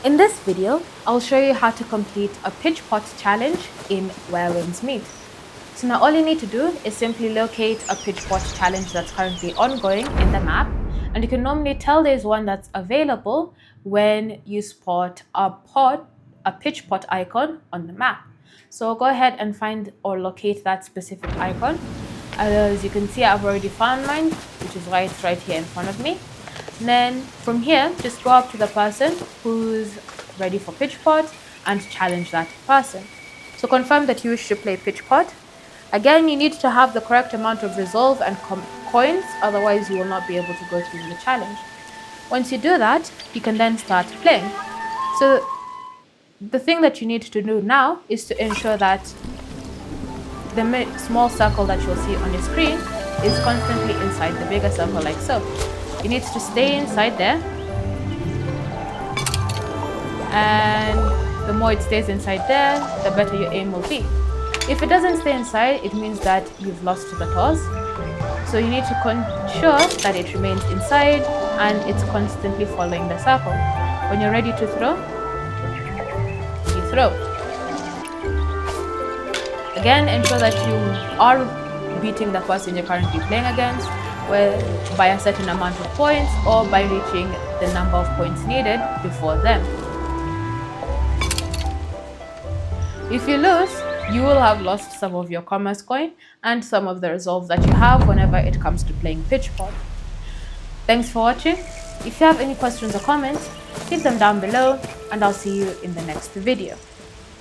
In this video, I'll show you how to complete a pitch pot challenge in Where Winds Meet. So now all you need to do is simply locate a pitch pot challenge that's currently ongoing in the map, and you can normally tell there's one that's available when you spot a pitch pot icon on the map. So go ahead and find or locate that specific icon. As you can see, I've already found mine, which is right here in front of me. And then from here, just go up to the person who's ready for pitch pot and challenge that person. So confirm that you wish to play pitch pot. Again, you need to have the correct amount of resolve and coins, otherwise you will not be able to go through the challenge. Once you do that, you can then start playing. So the thing that you need to do now is to ensure that the small circle that you'll see on your screen is constantly inside the bigger circle, like so. It needs to stay inside there, and the more it stays inside there, the better your aim will be. If it doesn't stay inside, it means that you've lost the toss. So you need to ensure that it remains inside and it's constantly following the circle. When you're ready to throw, you throw. Again, ensure that you are beating the person you're currently playing against, by a certain amount of points or by reaching the number of points needed before them. If you lose, you will have lost some of your commerce coin and some of the resolve that you have whenever it comes to playing pitch pot. Thanks for watching. If you have any questions or comments, leave them down below, and I'll see you in the next video.